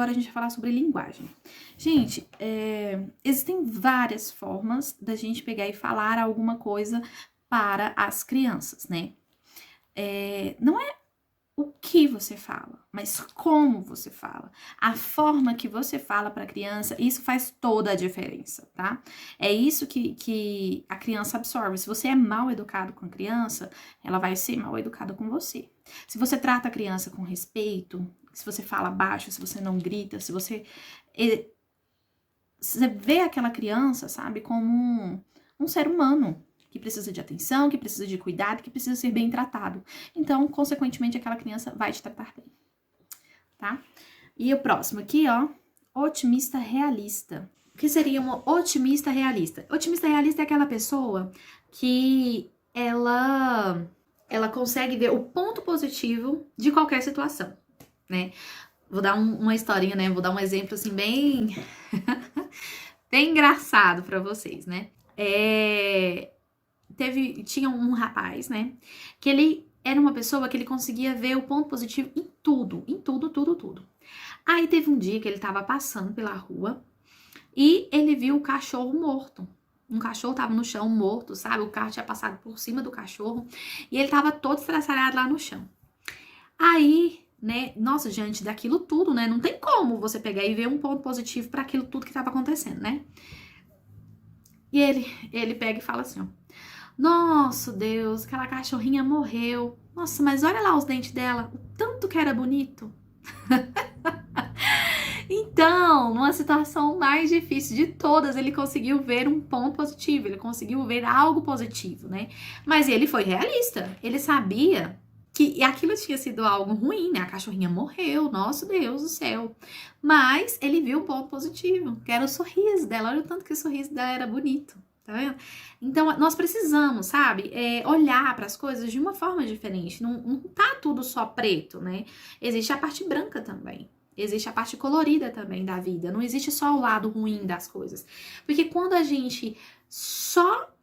agora a gente vai falar sobre linguagem. Gente, existem várias formas da gente pegar e falar alguma coisa para as crianças, né? Não é o que você fala, mas como você fala. A forma que você fala para a criança, isso faz toda a diferença, tá? É isso que a criança absorve. Se você é mal educado com a criança, ela vai ser mal educada com você. Se você trata a criança com respeito, se você fala baixo, se você não grita, se você vê aquela criança, sabe, como um ser humano que precisa de atenção, que precisa de cuidado, que precisa ser bem tratado. Então, consequentemente, aquela criança vai te tratar bem, tá? E o próximo aqui, ó, otimista realista. O que seria um otimista realista? Otimista realista é aquela pessoa que ela consegue ver o ponto positivo de qualquer situação, né? Vou dar uma historinha, né? Vou dar um exemplo, assim, bem bem engraçado pra vocês, né? Tinha um rapaz, né? Que ele era uma pessoa que ele conseguia ver o ponto positivo em tudo, tudo. Aí teve um dia que ele tava passando pela rua e ele viu o cachorro morto. Um cachorro tava no chão morto, sabe? O carro tinha passado por cima do cachorro e ele tava todo estraçalhado lá no chão. Aí, né? Nossa, diante daquilo tudo, né? Não tem como você pegar e ver um ponto positivo para aquilo tudo que tava acontecendo, né? E ele pega e fala assim, ó. Nossa, Deus, aquela cachorrinha morreu. Nossa, mas olha lá os dentes dela, o tanto que era bonito. Então, numa situação mais difícil de todas, ele conseguiu ver um ponto positivo, ele conseguiu ver algo positivo, né? Mas ele foi realista, ele sabia que aquilo tinha sido algo ruim, né? A cachorrinha morreu, nosso Deus do céu. Mas ele viu um ponto positivo, que era o sorriso dela. Olha o tanto que o sorriso dela era bonito. Tá vendo? Então, nós precisamos, sabe, olhar para as coisas de uma forma diferente. Não tá tudo só preto, né? Existe a parte branca também. Existe a parte colorida também da vida. Não existe só o lado ruim das coisas. Porque quando a gente só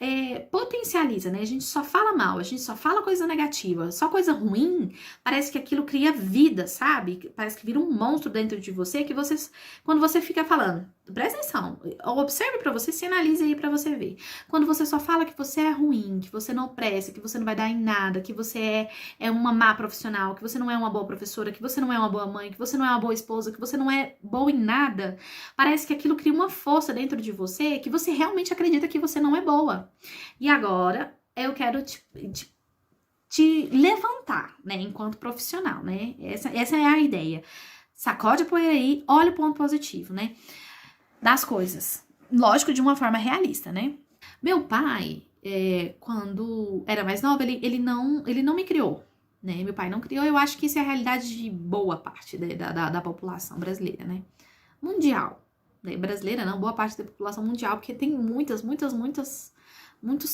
potencializa, né? A gente só fala mal, a gente só fala coisa negativa, só coisa ruim, parece que aquilo cria vida, sabe? Parece que vira um monstro dentro de você que você, quando você fica falando, presta atenção, observe pra você, se analise aí pra você ver. Quando você só fala que você é ruim, que você não presta, que você não vai dar em nada, que você é uma má profissional, que você não é uma boa professora, que você não é uma boa mãe, que você não é uma boa esposa, que você não é boa em nada, parece que aquilo cria uma força dentro de você que você realmente acredita que você não é boa. E agora eu quero te levantar, né, enquanto profissional, né? Essa é a ideia. Sacode a poeira aí, olha o ponto positivo, né? Das coisas. Lógico, de uma forma realista, né? Meu pai, quando era mais nova, ele não me criou, né? Meu pai não criou, eu acho que isso é a realidade de boa parte da população brasileira, né? Mundial. Né? Brasileira não, boa parte da população mundial, porque tem muitos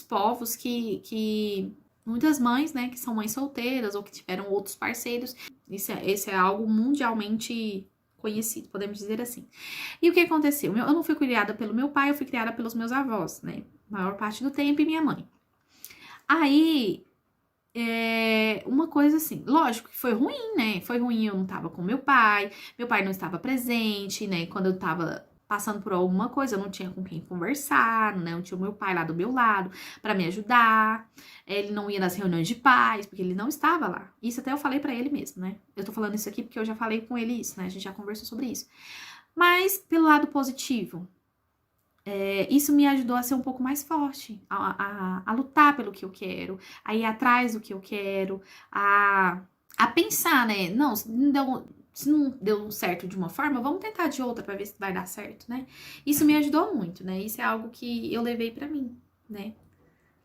povos muitas mães, né, que são mães solteiras ou que tiveram outros parceiros. Esse é algo mundialmente conhecido, podemos dizer assim. E o que aconteceu? Eu não fui criada pelo meu pai, eu fui criada pelos meus avós, né? Maior parte do tempo e minha mãe. Aí, uma coisa assim, lógico que foi ruim, né? Foi ruim, eu não tava com meu pai não estava presente, né? Quando eu tava passando por alguma coisa, eu não tinha com quem conversar, né? Não tinha o meu pai lá do meu lado pra me ajudar. Ele não ia nas reuniões de pais, porque ele não estava lá. Isso até eu falei pra ele mesmo, né? Eu tô falando isso aqui porque eu já falei com ele isso, né? A gente já conversou sobre isso. Mas, pelo lado positivo, isso me ajudou a ser um pouco mais forte, a lutar pelo que eu quero, a ir atrás do que eu quero, a pensar, né? Não, se não deu certo de uma forma, vamos tentar de outra pra ver se vai dar certo, né? Isso me ajudou muito, né? Isso é algo que eu levei pra mim, né?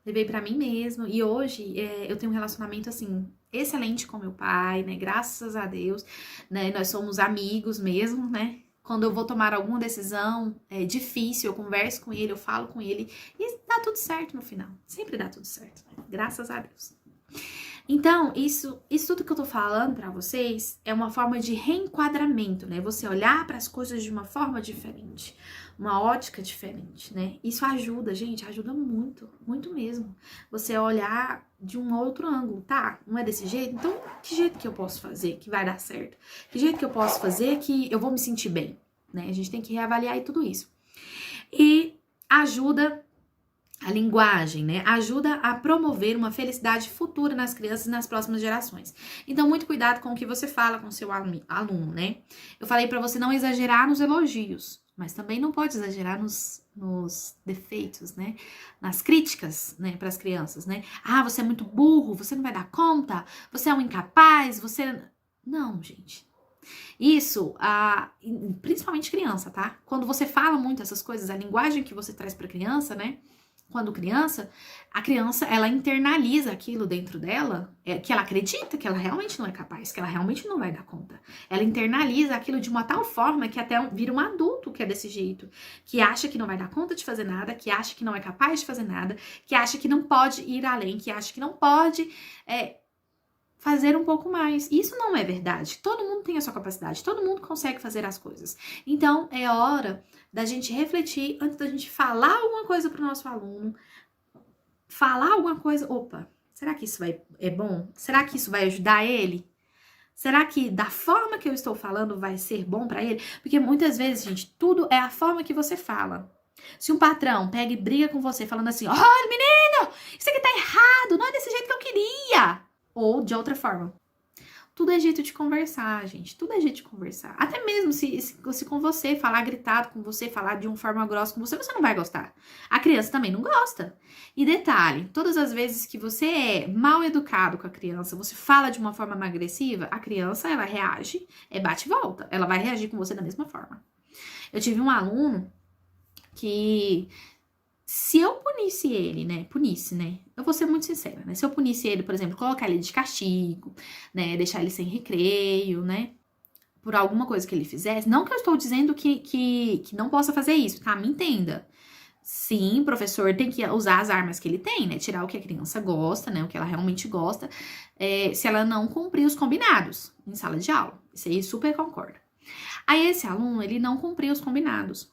Levei pra mim mesmo. E hoje eu tenho um relacionamento, assim, excelente com meu pai, né? Graças a Deus, né? Nós somos amigos mesmo, né? Quando eu vou tomar alguma decisão difícil, eu converso com ele, eu falo com ele e dá tudo certo no final. Sempre dá tudo certo, né? Graças a Deus. Então, isso tudo que eu tô falando pra vocês é uma forma de reenquadramento, né? Você olhar para as coisas de uma forma diferente, uma ótica diferente, né? Isso ajuda, gente, ajuda muito, muito mesmo. Você olhar de um outro ângulo, tá? Não é desse jeito? Então, que jeito que eu posso fazer que vai dar certo? Que jeito que eu posso fazer que eu vou me sentir bem, né? A gente tem que reavaliar tudo isso. E ajuda a linguagem, né? Ajuda a promover uma felicidade futura nas crianças e nas próximas gerações. Então, muito cuidado com o que você fala com o seu aluno, né? Eu falei pra você não exagerar nos elogios, mas também não pode exagerar nos defeitos, né? Nas críticas, né, para as crianças, né? Ah, você é muito burro, você não vai dar conta, você é um incapaz, você. Não, gente. Isso, principalmente criança, tá? Quando você fala muito essas coisas, a linguagem que você traz pra criança, né? Quando criança, a criança, ela internaliza aquilo dentro dela, que ela acredita que ela realmente não é capaz, que ela realmente não vai dar conta. Ela internaliza aquilo de uma tal forma que até vira um adulto que é desse jeito, que acha que não vai dar conta de fazer nada, que acha que não é capaz de fazer nada, que acha que não pode ir além, que acha que não pode fazer um pouco mais. Isso não é verdade. Todo mundo tem a sua capacidade, todo mundo consegue fazer as coisas. Então, é hora da gente refletir antes da gente falar alguma coisa para o nosso aluno. Falar alguma coisa, opa, será que isso é bom? Será que isso vai ajudar ele? Será que da forma que eu estou falando vai ser bom para ele? Porque muitas vezes, gente, tudo é a forma que você fala. Se um patrão pega e briga com você falando assim, olha, menino, isso aqui tá errado, não é desse jeito que eu queria. Ou de outra forma. Tudo é jeito de conversar, gente. Tudo é jeito de conversar. Até mesmo se com você falar gritado com você, falar de uma forma grossa com você, você não vai gostar. A criança também não gosta. E detalhe, todas as vezes que você é mal educado com a criança, você fala de uma forma mais agressiva, a criança, ela reage, bate e volta. Ela vai reagir com você da mesma forma. Eu tive um aluno que... Se eu punisse ele, né? Eu vou ser muito sincera, né? Se eu punisse ele, por exemplo, colocar ele de castigo, né? Deixar ele sem recreio, né? Por alguma coisa que ele fizesse. Não que eu estou dizendo que não possa fazer isso, tá? Me entenda. Sim, o professor tem que usar as armas que ele tem, né? Tirar o que a criança gosta, né? O que ela realmente gosta. Se ela não cumprir os combinados em sala de aula. Isso aí super concordo. Aí esse aluno, ele não cumpriu os combinados.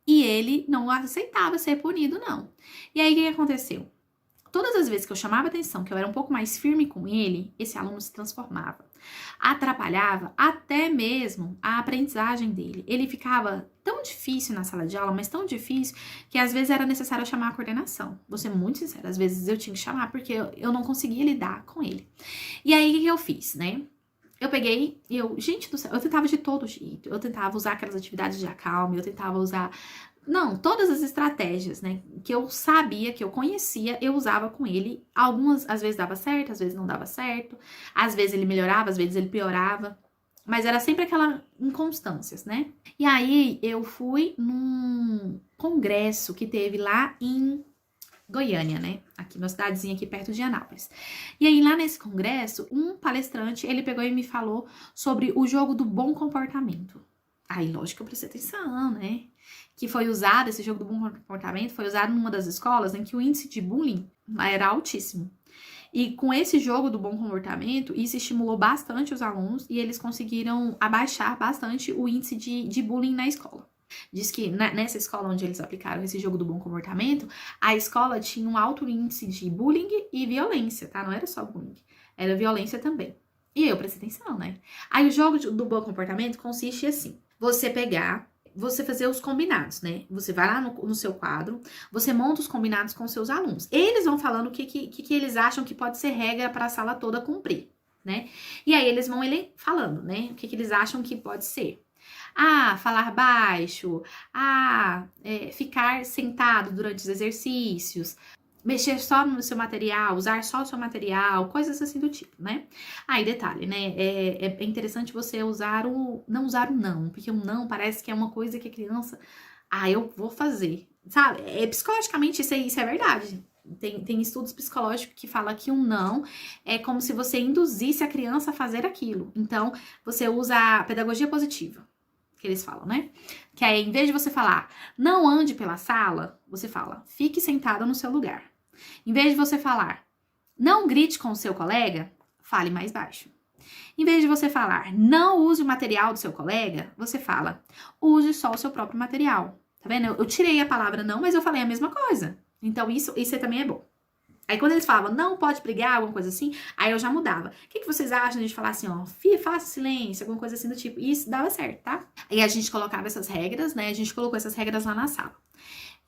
E ele não aceitava ser punido, não. E aí, o que aconteceu? Todas as vezes que eu chamava atenção, que eu era um pouco mais firme com ele, esse aluno se transformava. Atrapalhava até mesmo a aprendizagem dele. Ele ficava tão difícil na sala de aula, mas tão difícil, que às vezes era necessário chamar a coordenação. Vou ser muito sincera, às vezes eu tinha que chamar, porque eu não conseguia lidar com ele. E aí, o que eu fiz, né? Eu peguei e gente do céu, eu tentava de todo jeito. Eu tentava usar aquelas atividades de acalme, eu tentava usar... Não, todas as estratégias, né, que eu sabia, que eu conhecia, eu usava com ele. Algumas, às vezes dava certo, às vezes não dava certo. Às vezes ele melhorava, às vezes ele piorava. Mas era sempre aquela inconstâncias, né? E aí eu fui num congresso que teve lá em Goiânia, né? Aqui numa cidadezinha aqui perto de Anápolis. E aí lá nesse congresso, um palestrante, ele pegou e me falou sobre o jogo do bom comportamento. Aí, lógico que eu prestei atenção, né? Que foi usado, esse jogo do bom comportamento, foi usado numa das escolas em que o índice de bullying era altíssimo. E com esse jogo do bom comportamento, isso estimulou bastante os alunos e eles conseguiram abaixar bastante o índice de bullying na escola. Diz que nessa escola onde eles aplicaram esse jogo do bom comportamento, a escola tinha um alto índice de bullying e violência, tá? Não era só bullying, era violência também. E eu prestei atenção, né? Aí o jogo do bom comportamento consiste assim, você fazer os combinados, né? Você vai lá no seu quadro, você monta os combinados com seus alunos. Eles vão falando o que eles acham que pode ser regra para a sala toda cumprir, né? E aí eles vão falando, né? O que eles acham que pode ser. Falar baixo. Ficar sentado durante os exercícios. Mexer só no seu material, usar só o seu material, coisas assim do tipo, né? Aí, detalhe, né? É interessante você não usar o não, porque o não parece que é uma coisa que a criança, eu vou fazer, sabe? Psicologicamente isso é verdade. Tem estudos psicológicos que falam que um não é como se você induzisse a criança a fazer aquilo. Então, você usa a pedagogia positiva, que eles falam, né? Que aí, em vez de você falar, não ande pela sala, você fala, fique sentada no seu lugar. Em vez de você falar, Não grite com o seu colega, fale mais baixo. Em vez de você falar, não use o material do seu colega, você fala, use só o seu próprio material. Tá vendo? Eu tirei a palavra não, mas eu falei a mesma coisa. Então, isso também é bom. Aí, quando eles falavam, não pode brigar, alguma coisa assim, aí eu já mudava. O que vocês acham de a gente falar assim, ó, faça silêncio, alguma coisa assim do tipo. E isso dava certo, tá? Aí a gente colocava essas regras, né? A gente colocou essas regras lá na sala.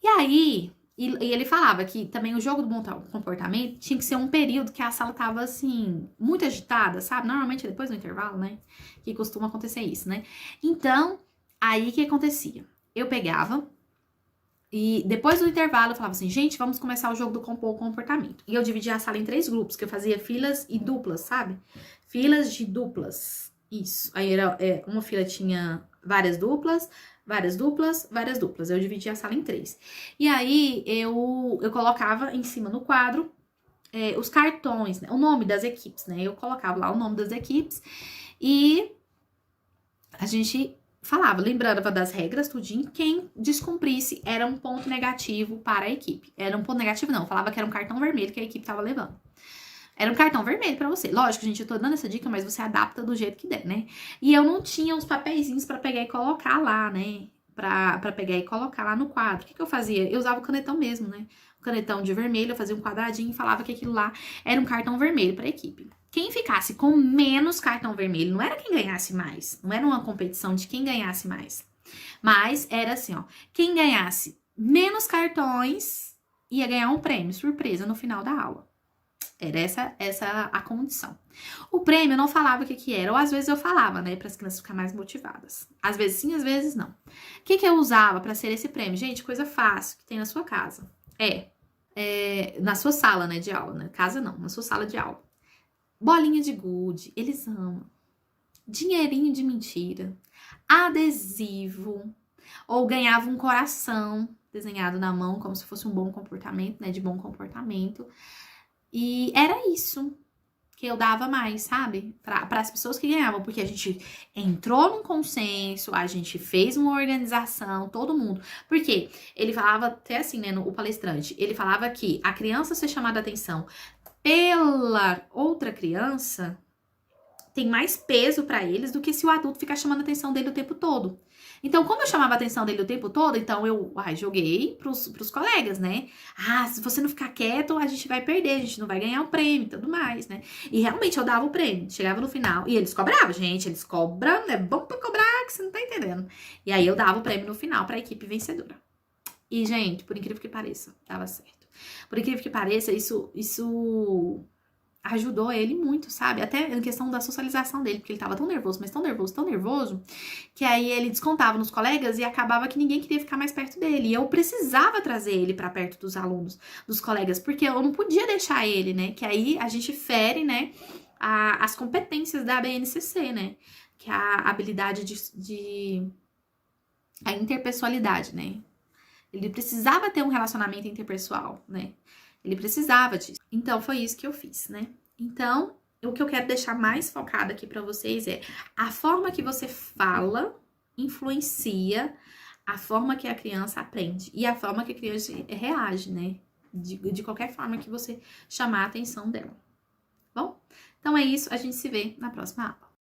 E aí, e ele falava que também o jogo do bom comportamento tinha que ser um período que a sala tava, assim, muito agitada, sabe? Normalmente depois do intervalo, né? Que costuma acontecer isso, né? Então, aí o que acontecia? Eu pegava e depois do intervalo eu falava assim, gente, vamos começar o jogo do comportamento. E eu dividia a sala em 3 grupos, que eu fazia filas e duplas, sabe? Filas de duplas. Isso. Aí era, uma fila tinha várias duplas, várias duplas, várias duplas. Eu dividia a sala em 3. E aí eu colocava em cima no quadro os cartões, né? O nome das equipes, né? Eu colocava lá o nome das equipes e a gente falava, lembrava das regras, tudinho. Quem descumprisse era um ponto negativo para a equipe. Era um ponto negativo, não. Falava que era um cartão vermelho que a equipe tava levando. Era um cartão vermelho pra você. Lógico, gente, eu tô dando essa dica, mas você adapta do jeito que der, né? E eu não tinha os papeizinhos pra pegar e colocar lá, né? Pra pegar e colocar lá no quadro. O que eu fazia? Eu usava o canetão mesmo, né? O canetão de vermelho, eu fazia um quadradinho e falava que aquilo lá era um cartão vermelho pra equipe. Quem ficasse com menos cartão vermelho, não era quem ganhasse mais. Não era uma competição de quem ganhasse mais. Mas era assim, ó. Quem ganhasse menos cartões ia ganhar um prêmio, surpresa, no final da aula. Era essa a condição. O prêmio eu não falava o que era, ou às vezes eu falava, né, para as crianças ficarem mais motivadas. Às vezes sim, às vezes não. O que eu usava para ser esse prêmio? Gente, coisa fácil que tem na sua casa. Na sua sala, né, de aula, né? Casa não, na sua sala de aula. Bolinha de gude, eles amam. Dinheirinho de mentira. Adesivo. Ou ganhava um coração desenhado na mão, como se fosse um bom comportamento, né, de bom comportamento. E era isso que eu dava mais, sabe? Para as pessoas que ganhavam, porque a gente entrou num consenso, a gente fez uma organização, todo mundo. Porque ele falava até assim, né, o palestrante, ele falava que a criança ser chamada a atenção pela outra criança tem mais peso para eles do que se o adulto ficar chamando a atenção dele o tempo todo. Então, como eu chamava a atenção dele o tempo todo, então eu joguei pros colegas, né? Se você não ficar quieto, a gente vai perder, a gente não vai ganhar o prêmio e tudo mais, né? E realmente eu dava o prêmio, chegava no final, e eles cobravam, gente, eles cobram, é bom pra cobrar, que você não tá entendendo. E aí eu dava o prêmio no final pra equipe vencedora. E, gente, por incrível que pareça, dava certo. Por incrível que pareça, isso ajudou ele muito, sabe? Até em questão da socialização dele, porque ele tava tão nervoso, mas tão nervoso, que aí ele descontava nos colegas e acabava que ninguém queria ficar mais perto dele. E eu precisava trazer ele pra perto dos alunos, dos colegas, porque eu não podia deixar ele, né? Que aí a gente fere, né, as competências da BNCC, né? Que é a habilidade a interpessoalidade, né? Ele precisava ter um relacionamento interpessoal, né? Ele precisava disso. Então, foi isso que eu fiz, né? Então, o que eu quero deixar mais focado aqui pra vocês é a forma que você fala influencia a forma que a criança aprende e a forma que a criança reage, né? De qualquer forma que você chamar a atenção dela. Bom? Então, é isso. A gente se vê na próxima aula.